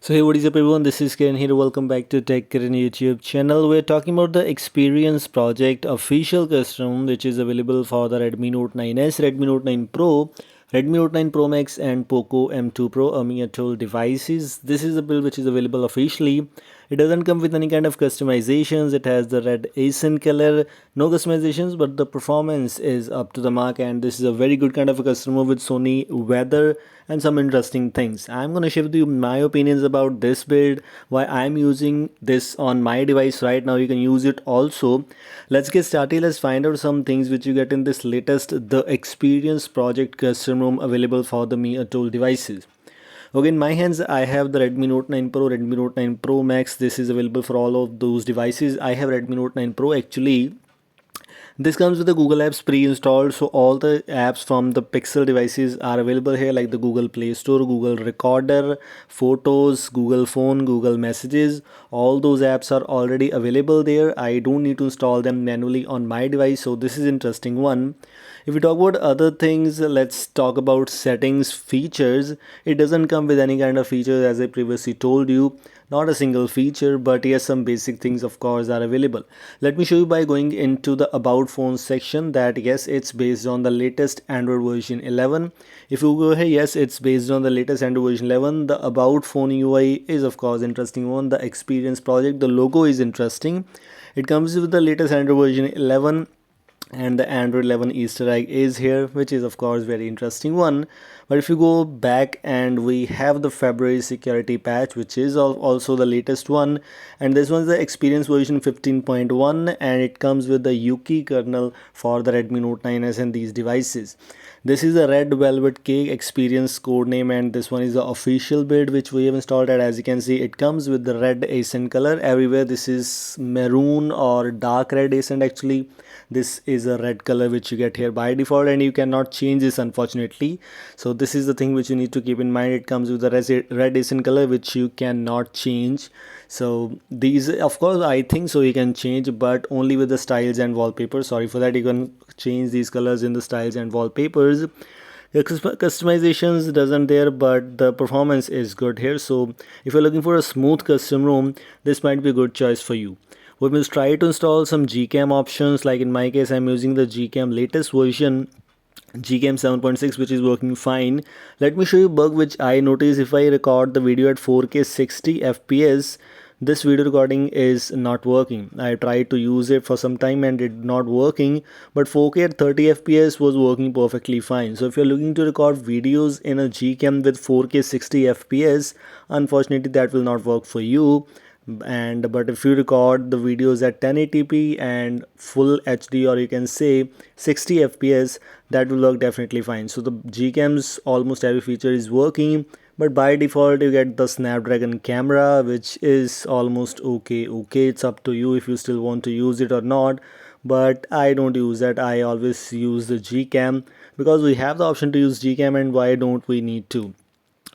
So hey, what is up everyone? This is Kiran here. Welcome back to Tech Kiran YouTube channel. We're talking about the Experience Project official custom, which is available for the Redmi Note 9s, Redmi Note 9 Pro, Redmi Note 9 Pro Max, and Poco M2 Pro Ami Atoll devices. This is a build which is available officially. It doesn't come with any kind of customizations. It has the red accent color, no customizations, but the performance is up to the mark. And this is a very good kind of a customer with Sony weather and some interesting things. I'm gonna share with you my opinions about this build, why I'm using this on my device right now. You can use it also. Let's get started. Let's find out some things which you get in this latest the Experience Project custom ROM available for the Mi Atoll devices. Okay, in my hands, I have the Redmi Note 9 Pro, Redmi Note 9 Pro Max. This is available for all of those devices. I have Redmi Note 9 Pro. Actually, this comes with the Google Apps pre-installed, so all the apps from the Pixel devices are available here, like the Google Play Store, Google Recorder, Photos, Google Phone, Google Messages. All those apps are already available there. I don't need to install them manually on my device, so this is interesting one. If we talk about other things, let's talk about settings features. It doesn't come with any kind of features, as I previously told you, not a single feature, but yes, some basic things of course are available. Let me show you by going into the about phone section that yes, it's based on the latest Android version 11. If you go here, yes, it's based on the latest Android version 11. The about phone UI is of course interesting one. The Experience Project, the logo is interesting. It comes with the latest Android version 11, and the Android 11 Easter egg is here, which is of course very interesting one. But if you go back, and we have the February security patch, which is also the latest one, and this one's the Experience version 15.1, and it comes with the Yuki kernel for the Redmi Note 9s and these devices. This is a Red Velvet Cake Experience codename, and this one is the official build which we have installed. And as you can see, it comes with the red accent color everywhere. This is maroon or dark red accent actually. This is a red color which you get here by default, and you cannot change this unfortunately. So this is the thing which you need to keep in mind. It comes with the red accent color which you cannot change. So these, of course, I think so you can change, but only with the styles and wallpapers. Sorry for that. You can change these colors in the styles and wallpapers. The customizations doesn't there, but the performance is good here. So if you're looking for a smooth custom ROM, this might be a good choice for you. We will try to install some Gcam options. Like in my case, I'm using the Gcam latest version, Gcam 7.6, which is working fine. Let me show you a bug which I noticed. If I record the video at 4K 60 fps, this video recording is not working. I tried to use it for some time and it not working, but 4K at 30 fps was working perfectly fine. So if you're looking to record videos in a Gcam with 4K 60 fps, unfortunately that will not work for you. And but if you record the videos at 1080p and full HD, or you can say 60 fps, that will work definitely fine. So the Gcam's almost every feature is working, but by default you get the Snapdragon camera, which is almost okay. It's up to you if you still want to use it or not, but I don't use that. I always use the Gcam because we have the option to use Gcam, and why don't we need to?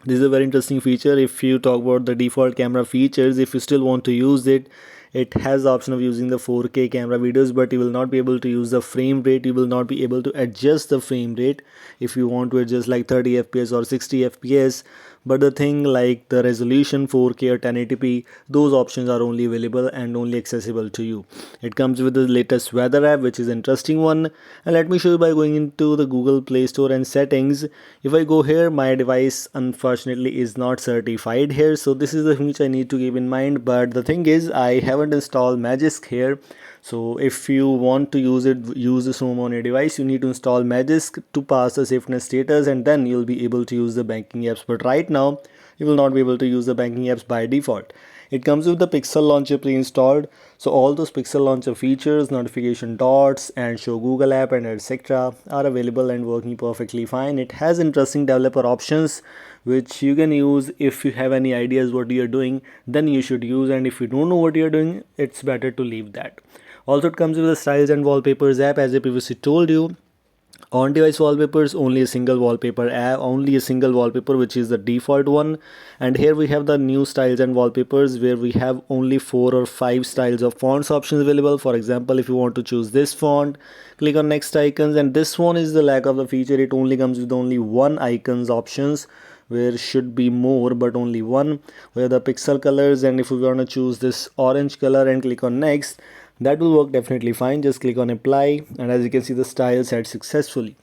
This is a very interesting feature. If you talk about the default camera features, if you still want to use it, it has the option of using the 4K camera videos, but you will not be able to use the frame rate. You will not be able to adjust the frame rate if you want to adjust like 30 fps or 60 fps. But the thing like the resolution 4K or 1080p, those options are only available and only accessible to you. It comes with the latest weather app, which is an interesting one. And let me show you by going into the Google Play Store and settings. If I go here, my device unfortunately is not certified here, so this is the thing which I need to keep in mind. But the thing is, I haven't installed Magisk here. So if you want to use it, use this ROM on your device, you need to install Magisk to pass the SafeNet status, and then you'll be able to use the banking apps. But right now, you will not be able to use the banking apps by default. It comes with the Pixel Launcher pre-installed, so all those Pixel Launcher features, notification dots, and show Google app and etc. are available and working perfectly fine. It has interesting developer options which you can use. If you have any ideas what you're doing, then you should use, and if you don't know what you're doing, it's better to leave that. Also, it comes with the styles and wallpapers app, as I previously told you. On device wallpapers, only a single wallpaper app, only a single wallpaper, which is the default one. And here we have the new styles and wallpapers, where we have only 4 or 5 styles of fonts options available. For example, if you want to choose this font, click on next icons, and this one is the lack of the feature. It only comes with only one icons options, where should be more but only one, where the pixel colors, and if we want to choose this orange color and click on next, that will work definitely fine. Just click on apply, and as you can see, the style set successfully.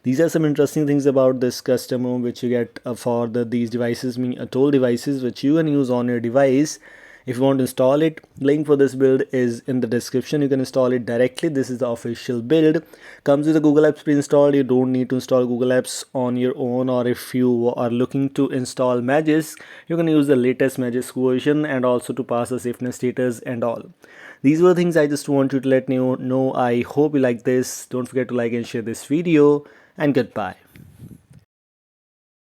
These are some interesting things about this custom ROM which you get for these devices, toll devices, which you can use on your device. If you want to install it, link for this build is in the description. You can install it directly. This is the official build. Comes with the Google Apps pre-installed. You don't need to install Google Apps on your own, or if you are looking to install Magisk, you can use the latest Magisk version, and also to pass the safeness status and all. These were things I just want you to let you know. I hope you like this. Don't forget to like and share this video, and goodbye.